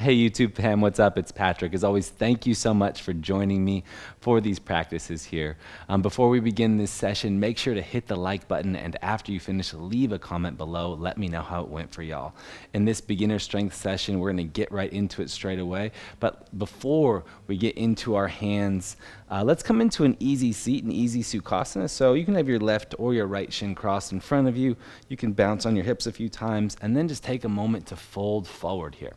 Hey YouTube fam, what's up? It's Patrick. As always, thank you so much for joining me for these practices here. Before we begin this session, make sure to hit the like button, and after you finish, leave a comment below. Let me know how it went for y'all. In this beginner strength session, we're going to get right into it straight away. But before we get into our hands, let's come into an easy seat, an easy Sukhasana. So you can have your left or your right shin crossed in front of you. You can bounce on your hips a few times, and then just take a moment to fold forward here.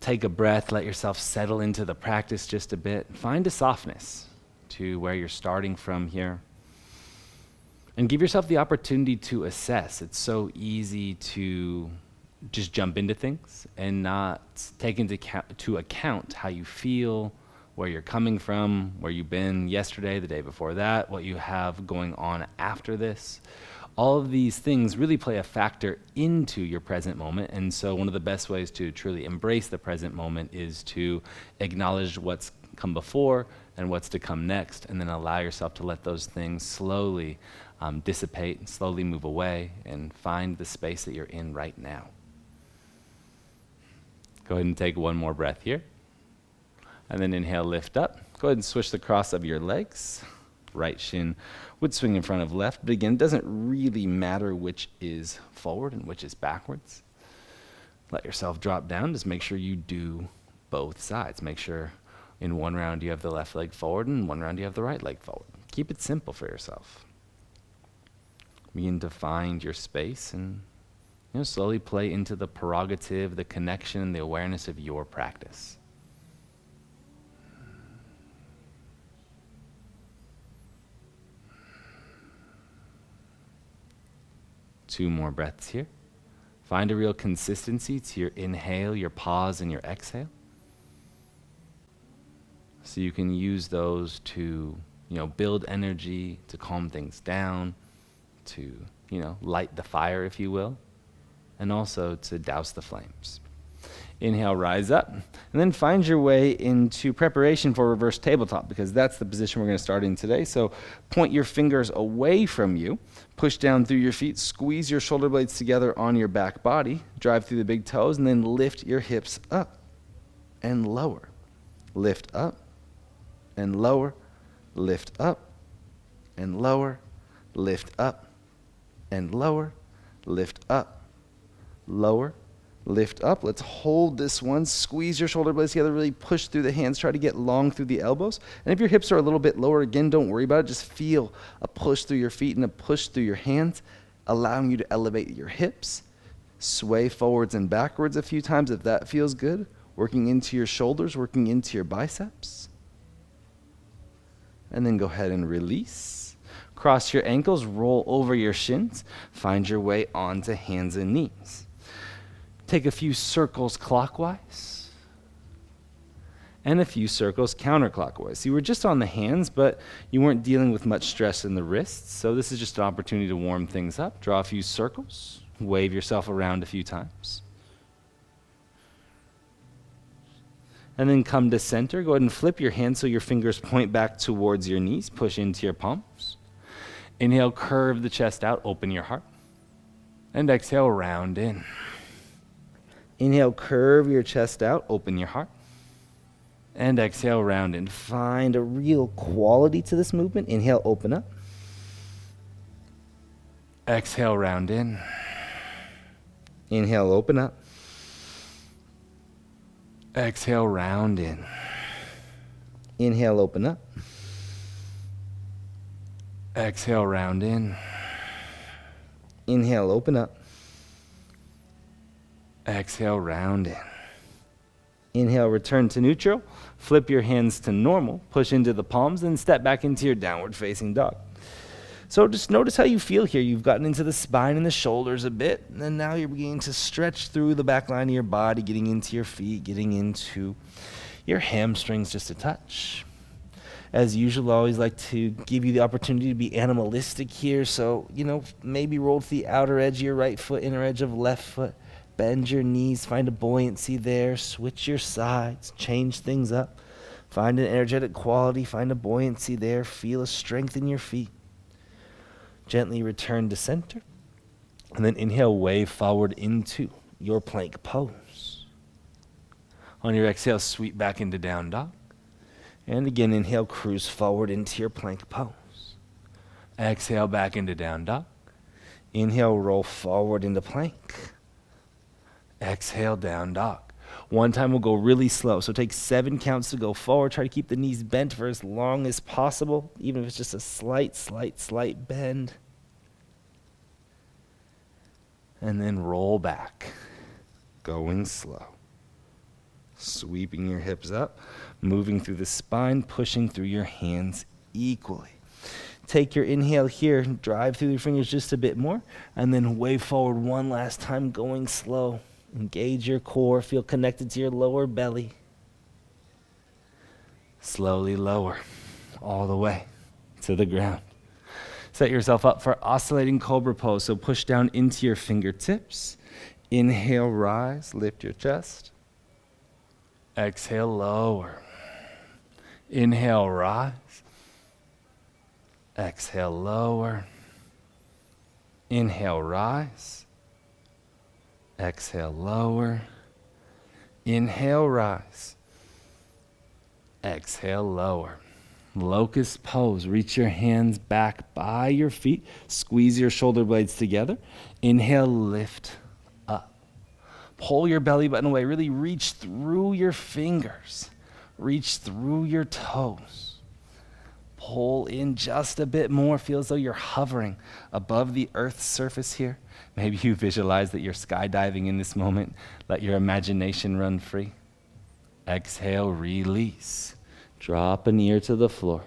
Take a breath, let yourself settle into the practice just a bit. Find a softness to where you're starting from here. And give yourself the opportunity to assess. It's so easy to just jump into things and not take into account how you feel, where you're coming from, where you've been yesterday, the day before that, what you have going on after this. All of these things really play a factor into your present moment, and so one of the best ways to truly embrace the present moment is to acknowledge what's come before and what's to come next, and then allow yourself to let those things slowly dissipate and slowly move away and find the space that you're in right now. Go ahead and take one more breath here, and then inhale, lift up. Go ahead and switch the cross of your legs. Right shin would swing in front of left, but again, it doesn't really matter which is forward and which is backwards. Let yourself drop down. Just make sure you do both sides. Make sure in one round you have the left leg forward and one round you have the right leg forward. Keep it simple for yourself. Begin to find your space and slowly play into the prerogative, the connection, the awareness of your practice. Two more breaths here. Find a real consistency to your inhale, your pause, and your exhale. So you can use those to, build energy, to calm things down, to, light the fire, if you will, and also to douse the flames. Inhale, rise up, and then find your way into preparation for reverse tabletop, because that's the position we're going to start in today. So point your fingers away from you, push down through your feet, squeeze your shoulder blades together on your back body, drive through the big toes, and then lift your hips up and lower. Lift up and lower, lift up and lower, lift up and lower, lift up, lower, lift up. Let's hold this one. Squeeze your shoulder blades together. Really push through the hands. Try to get long through the elbows. And if your hips are a little bit lower, again, don't worry about it. Just feel a push through your feet and a push through your hands, allowing you to elevate your hips. Sway forwards and backwards a few times if that feels good. Working into your shoulders, working into your biceps. And then go ahead and release. Cross your ankles, roll over your shins. Find your way onto hands and knees. Take a few circles clockwise and a few circles counterclockwise. So you were just on the hands, but you weren't dealing with much stress in the wrists. So this is just an opportunity to warm things up. Draw a few circles, wave yourself around a few times. And then come to center. Go ahead and flip your hands so your fingers point back towards your knees. Push into your palms. Inhale, curve the chest out, open your heart. And exhale, round in. Inhale, curve your chest out, open your heart. And exhale, round in. Find a real quality to this movement. Inhale, open up. Exhale, round in. Inhale, open up. Exhale, round in. Inhale, open up. Exhale, round in. Inhale, open up. Exhale, round in. Inhale, return to neutral. Flip your hands to normal. Push into the palms and step back into your downward facing dog. So just notice how you feel here. You've gotten into the spine and the shoulders a bit, and then now you're beginning to stretch through the back line of your body, getting into your feet, getting into your hamstrings just a touch. As usual, I always like to give you the opportunity to be animalistic here. So, maybe roll to the outer edge of your right foot, inner edge of left foot. Bend your knees, find a buoyancy there, switch your sides, change things up. Find an energetic quality, find a buoyancy there, feel a strength in your feet. Gently return to center, and then inhale, wave forward into your plank pose. On your exhale, sweep back into down dog. And again, inhale, cruise forward into your plank pose. Exhale back into down dog. Inhale, roll forward into plank. Exhale, down dog. One time we'll go really slow. So take 7 counts to go forward. Try to keep the knees bent for as long as possible, even if it's just a slight bend. And then roll back. Going slow. Sweeping your hips up, moving through the spine, pushing through your hands equally. Take your inhale here, drive through your fingers just a bit more, and then wave forward one last time, going slow. Engage your core, feel connected to your lower belly. Slowly lower all the way to the ground. Set yourself up for oscillating cobra pose. So push down into your fingertips. Inhale, rise, lift your chest. Exhale, lower. Inhale, rise. Exhale, lower. Inhale, rise. Exhale, lower. Inhale, rise. Exhale, lower. Locust pose. Reach your hands back by your feet. Squeeze your shoulder blades together. Inhale, lift up. Pull your belly button away. Really reach through your fingers. Reach through your toes. Pull in just a bit more. Feel as though you're hovering above the earth's surface here. Maybe you visualize that you're skydiving in this moment. Let your imagination run free. Exhale, release. Drop an ear to the floor.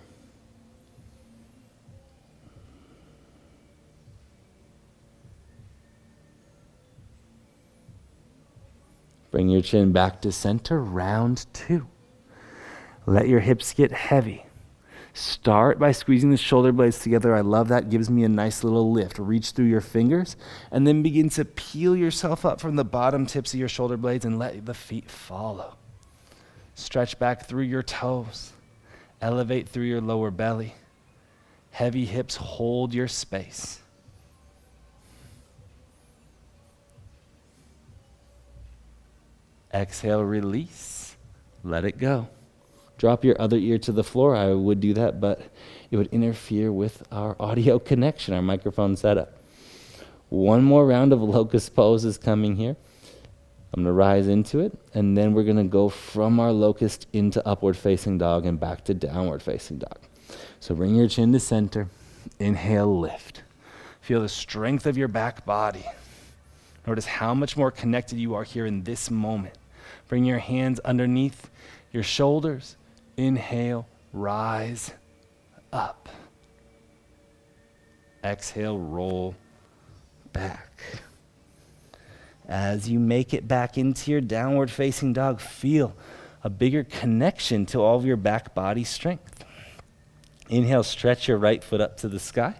Bring your chin back to center, round 2. Let your hips get heavy. Start by squeezing the shoulder blades together. I love that. Gives me a nice little lift. Reach through your fingers and then begin to peel yourself up from the bottom tips of your shoulder blades and let the feet follow. Stretch back through your toes. Elevate through your lower belly. Heavy hips hold your space. Exhale, release. Let it go. Drop your other ear to the floor. I would do that, but it would interfere with our audio connection, our microphone setup. One more round of locust pose is coming here. I'm going to rise into it, and then we're going to go from our locust into upward facing dog and back to downward facing dog. So bring your chin to center. Inhale, lift. Feel the strength of your back body. Notice how much more connected you are here in this moment. Bring your hands underneath your shoulders. Inhale, rise up. Exhale, roll back. As you make it back into your downward facing dog, feel a bigger connection to all of your back body strength. Inhale, stretch your right foot up to the sky,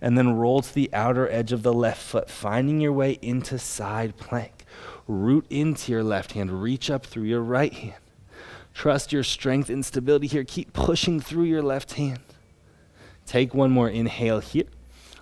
and then roll to the outer edge of the left foot, finding your way into side plank. Root into your left hand, reach up through your right hand. Trust your strength and stability here. Keep pushing through your left hand. Take one more inhale here.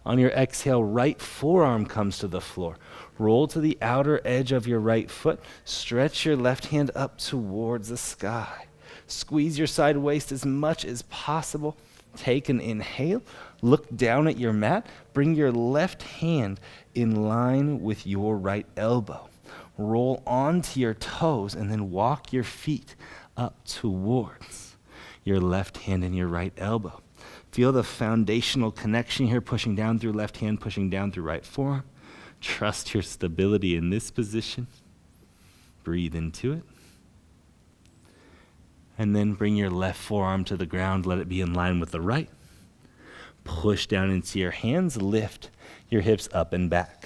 On your exhale, right forearm comes to the floor. Roll to the outer edge of your right foot. Stretch your left hand up towards the sky. Squeeze your side waist as much as possible. Take an inhale. Look down at your mat. Bring your left hand in line with your right elbow. Roll onto your toes and then walk your feet up towards your left hand and your right elbow. Feel the foundational connection here, pushing down through left hand, pushing down through right forearm. Trust your stability in this position. Breathe into it. And then bring your left forearm to the ground. Let it be in line with the right. Push down into your hands. Lift your hips up and back.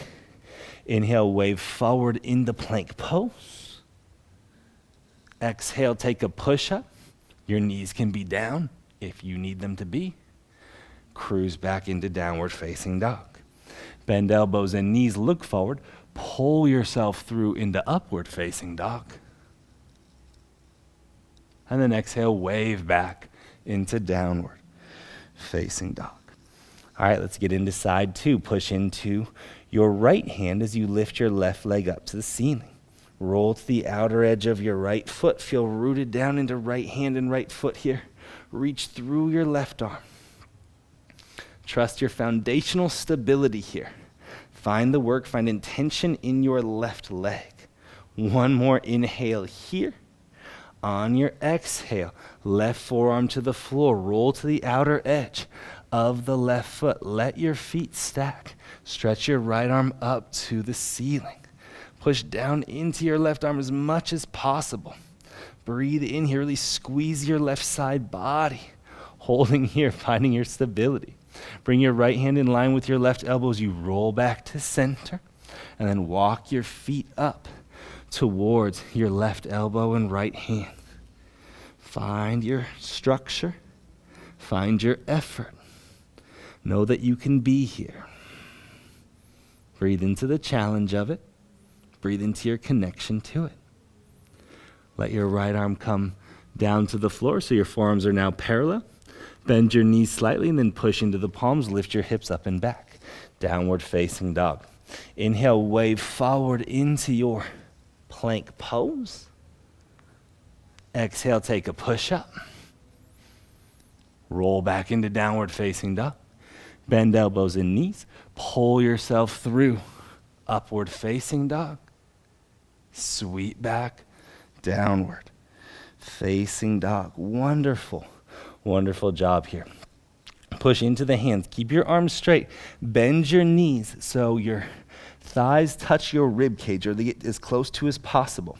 Inhale, wave forward into plank pose. Exhale, take a push-up. Your knees can be down if you need them to be. Cruise back into downward facing dog. Bend elbows and knees, look forward. Pull yourself through into upward facing dog. And then exhale, wave back into downward facing dog. All right, let's get into side 2. Push into your right hand as you lift your left leg up to the ceiling. Roll to the outer edge of your right foot. Feel rooted down into right hand and right foot here. Reach through your left arm. Trust your foundational stability here. Find the work, find intention in your left leg. One more inhale here. On your exhale, left forearm to the floor. Roll to the outer edge of the left foot. Let your feet stack. Stretch your right arm up to the ceiling. Push down into your left arm as much as possible. Breathe in here. Really squeeze your left side body. Holding here, finding your stability. Bring your right hand in line with your left elbow as you roll back to center. And then walk your feet up towards your left elbow and right hand. Find your structure. Find your effort. Know that you can be here. Breathe into the challenge of it. Breathe into your connection to it. Let your right arm come down to the floor so your forearms are now parallel. Bend your knees slightly and then push into the palms. Lift your hips up and back. Downward facing dog. Inhale, wave forward into your plank pose. Exhale, take a push up. Roll back into downward facing dog. Bend elbows and knees. Pull yourself through upward facing dog. Sweep back, downward facing dog. Wonderful, wonderful job here. Push into the hands. Keep your arms straight. Bend your knees so your thighs touch your rib cage, or they get as close to as possible.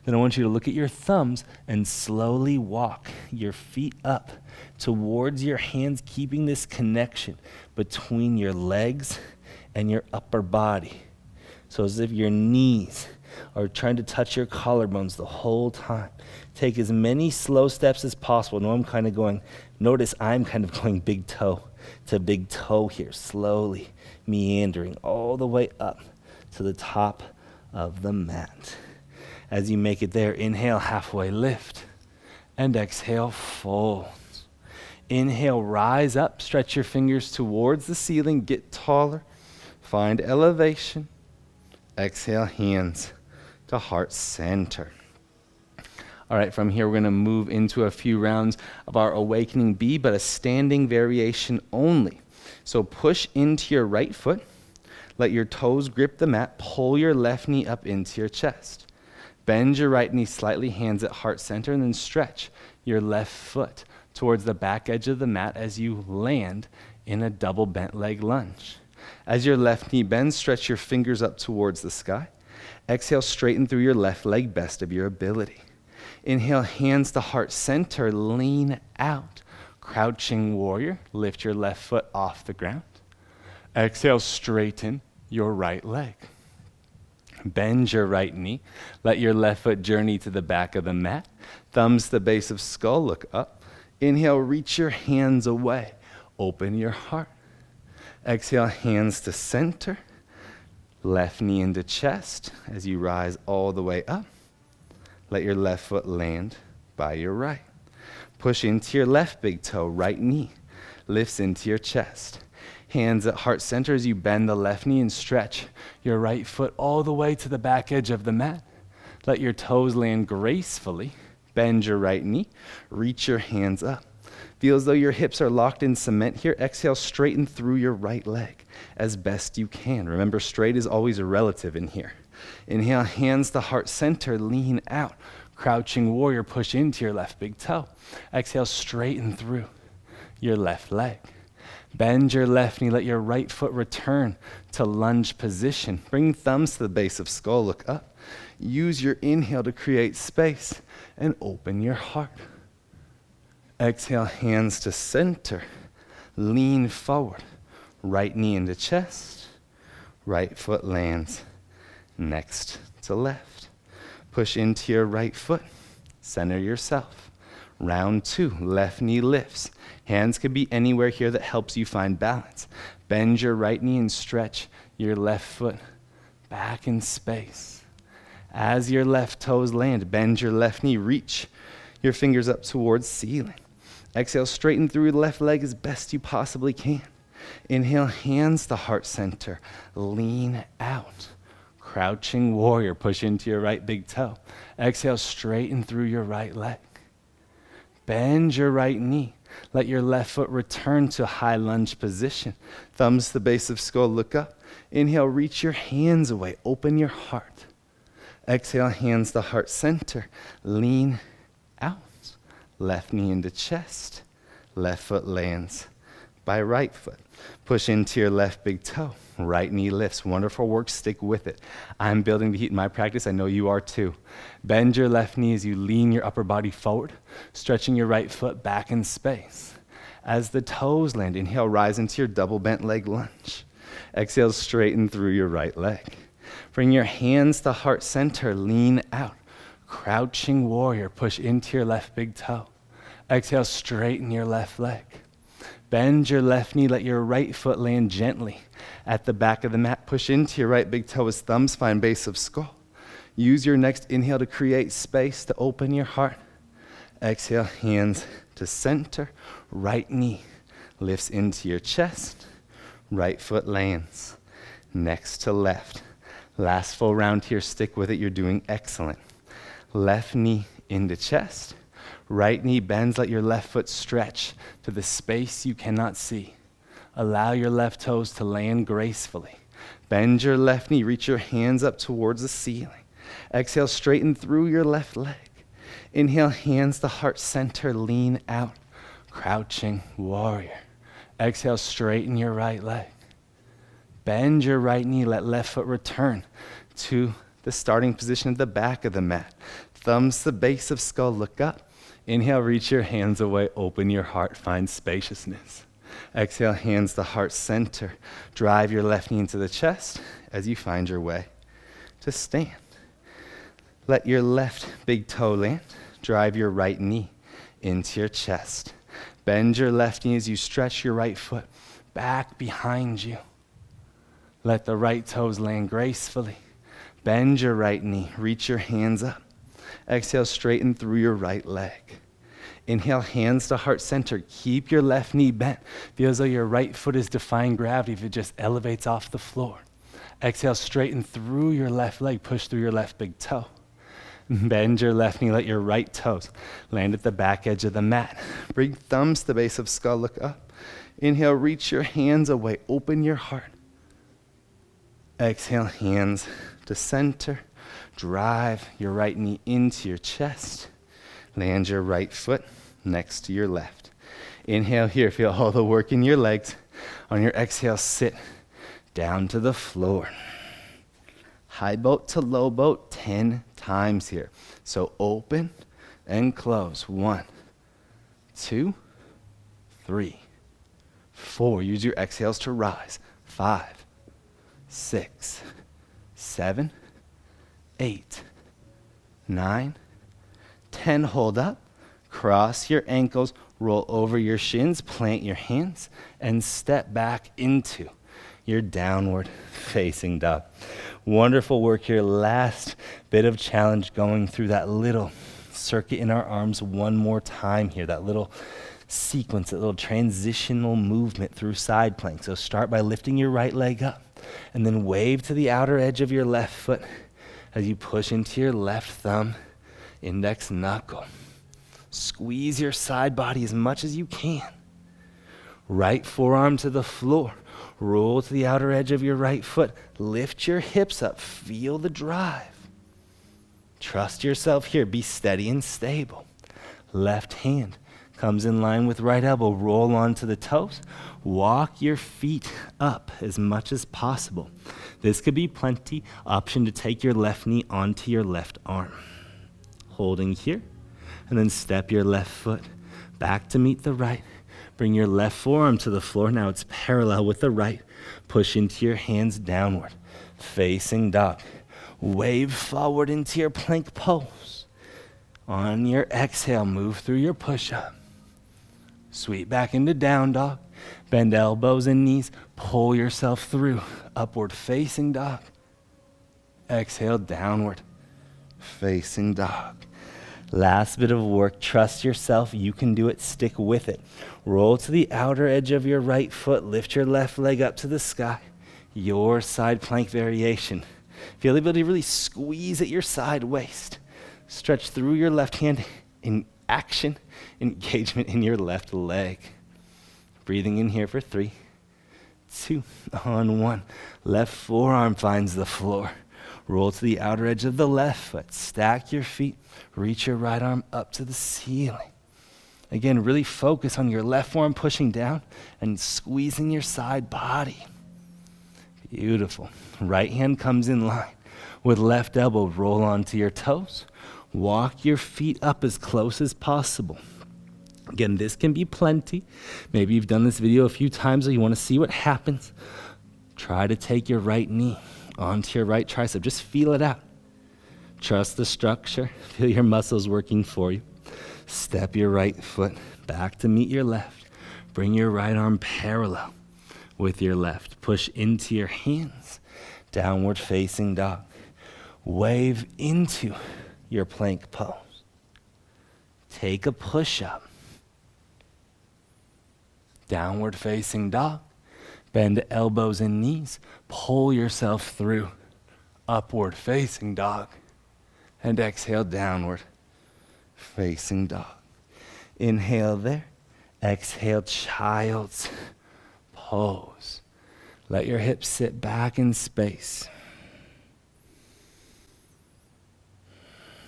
Then I want you to look at your thumbs and slowly walk your feet up towards your hands, keeping this connection between your legs and your upper body. So as if your knees are trying to touch your collarbones the whole time. Take as many slow steps as possible. Notice I'm kind of going big toe to big toe here, slowly meandering all the way up to the top of the mat. As you make it there, inhale, halfway lift, and exhale, fold. Inhale, rise up, stretch your fingers towards the ceiling, get taller, find elevation. Exhale, hands to heart center. All right, from here we're going to move into a few rounds of our Awakening B, but a standing variation only. So push into your right foot, let your toes grip the mat, pull your left knee up into your chest. Bend your right knee slightly, hands at heart center, and then stretch your left foot towards the back edge of the mat as you land in a double bent leg lunge. As your left knee bends, stretch your fingers up towards the sky. Exhale, straighten through your left leg, best of your ability. Inhale, hands to heart center, lean out. Crouching warrior, lift your left foot off the ground. Exhale, straighten your right leg. Bend your right knee. Let your left foot journey to the back of the mat. Thumbs to the base of skull, look up. Inhale, reach your hands away. Open your heart. Exhale, hands to center. Left knee into chest as you rise all the way up. Let your left foot land by your right. Push into your left big toe, right knee lifts into your chest. Hands at heart center as you bend the left knee and stretch your right foot all the way to the back edge of the mat. Let your toes land gracefully. Bend your right knee, reach your hands up. Feel as though your hips are locked in cement here. Exhale, straighten through your right leg as best you can. Remember, straight is always a relative in here. Inhale, hands to heart center, lean out. Crouching warrior, push into your left big toe. Exhale, straighten through your left leg. Bend your left knee, let your right foot return to lunge position. Bring thumbs to the base of skull, look up. Use your inhale to create space and open your heart. Exhale, hands to center, lean forward. Right knee into chest, right foot lands next to left. Push into your right foot, center yourself. Round 2, left knee lifts. Hands could be anywhere here that helps you find balance. Bend your right knee and stretch your left foot back in space. As your left toes land, bend your left knee, reach your fingers up towards ceiling. Exhale, straighten through your left leg as best you possibly can. Inhale, hands to heart center, lean out. Crouching warrior, push into your right big toe. Exhale, straighten through your right leg. Bend your right knee. Let your left foot return to high lunge position. Thumbs to the base of skull, look up. Inhale, reach your hands away, open your heart. Exhale, hands to heart center, lean out. Left knee into chest, left foot lands by right foot. Push into your left big toe, right knee lifts. Wonderful work, stick with it. I'm building the heat in my practice, I know you are too. Bend your left knee as you lean your upper body forward, stretching your right foot back in space. As the toes land, inhale, rise into your double bent leg lunge. Exhale, straighten through your right leg. Bring your hands to heart center, lean out. Crouching warrior, push into your left big toe. Exhale, straighten your left leg. Bend your left knee, let your right foot land gently at the back of the mat. Push into your right big toe as thumbs find base of skull. Use your next inhale to create space to open your heart. Exhale, hands to center. Right knee lifts into your chest. Right foot lands next to left. Last full round here, stick with it, you're doing excellent. Left knee into chest. Right knee bends, let your left foot stretch to the space you cannot see. Allow your left toes to land gracefully. Bend your left knee, reach your hands up towards the ceiling. Exhale, straighten through your left leg. Inhale, hands to heart center, lean out. Crouching warrior. Exhale, straighten your right leg. Bend your right knee, let left foot return to the starting position at the back of the mat. Thumbs to the base of skull, look up. Inhale, reach your hands away, open your heart, find spaciousness. Exhale, hands to heart center. Drive your left knee into the chest as you find your way to stand. Let your left big toe land. Drive your right knee into your chest. Bend your left knee as you stretch your right foot back behind you. Let the right toes land gracefully. Bend your right knee, reach your hands up. Exhale, straighten through your right leg. Inhale, hands to heart center. Keep your left knee bent. Feel as though your right foot is defying gravity if it just elevates off the floor. Exhale, straighten through your left leg. Push through your left big toe. Bend your left knee. Let your right toes land at the back edge of the mat. Bring thumbs to the base of skull. Look up. Inhale, reach your hands away. Open your heart. Exhale, hands to center. Drive your right knee into your chest. Land your right foot next to your left. Inhale here, feel all the work in your legs. On your exhale, sit down to the floor. High boat to low boat 10 times here. So open and close. 1, 2, 3, 4. Use your exhales to rise. 5, 6, 7, 8, 9, 10. Hold up. Cross your ankles. Roll over your shins. Plant your hands. And step back into your downward facing dog. Wonderful work here. Last bit of challenge, going through that little circuit in our arms one more time here. That little sequence, that little transitional movement through side plank. So start by lifting your right leg up and then wave to the outer edge of your left foot as you push into your left thumb, index knuckle. Squeeze your side body as much as you can. Right forearm to the floor. Roll to the outer edge of your right foot. Lift your hips up. Feel the drive. Trust yourself here. Be steady and stable. Left hand comes in line with right elbow. Roll onto the toes. Walk your feet up as much as possible. This could be plenty. Option to take your left knee onto your left arm. Holding here. And then step your left foot back to meet the right. Bring your left forearm to the floor. Now it's parallel with the right. Push into your hands downward. Facing dog. Wave forward into your plank pose. On your exhale, move through your push-up. Sweep back into down dog. Bend elbows and knees. Pull yourself through. Upward facing dog. Exhale, downward facing dog. Last bit of work. Trust yourself. You can do it. Stick with it. Roll to the outer edge of your right foot. Lift your left leg up to the sky. Your side plank variation. Feel the ability to really squeeze at your side waist. Stretch through your left hand in action, engagement in your left leg. Breathing in here for 3, 2, on 1. Left forearm finds the floor. Roll to the outer edge of the left foot. Stack your feet. Reach your right arm up to the ceiling. Again, really focus on your left forearm pushing down and squeezing your side body. Beautiful. Right hand comes in line. With left elbow, roll onto your toes. Walk your feet up as close as possible. Again, this can be plenty. Maybe you've done this video a few times or you want to see what happens. Try to take your right knee onto your right tricep. Just feel it out. Trust the structure. Feel your muscles working for you. Step your right foot back to meet your left. Bring your right arm parallel with your left. Push into your hands. Downward facing dog. Wave into your plank pose. Take a push up. Downward facing dog. Bend elbows and knees. Pull yourself through. Upward facing dog. And exhale, downward facing dog. Inhale there. Exhale, child's pose. Let your hips sit back in space.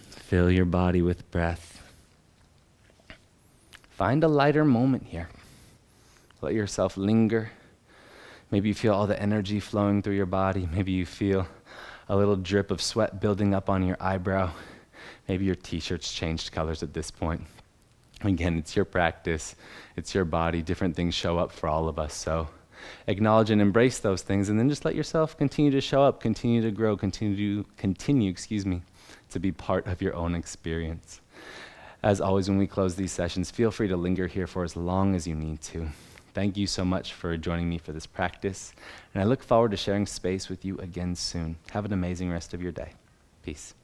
Fill your body with breath. Find a lighter moment here. Let yourself linger. Maybe you feel all the energy flowing through your body. Maybe you feel a little drip of sweat building up on your eyebrow. Maybe your t-shirt's changed colors at this point. Again, it's your practice. It's your body. Different things show up for all of us. So acknowledge and embrace those things, and then just let yourself continue to show up, continue to grow, continue to be part of your own experience. As always, when we close these sessions, feel free to linger here for as long as you need to. Thank you so much for joining me for this practice, and I look forward to sharing space with you again soon. Have an amazing rest of your day. Peace.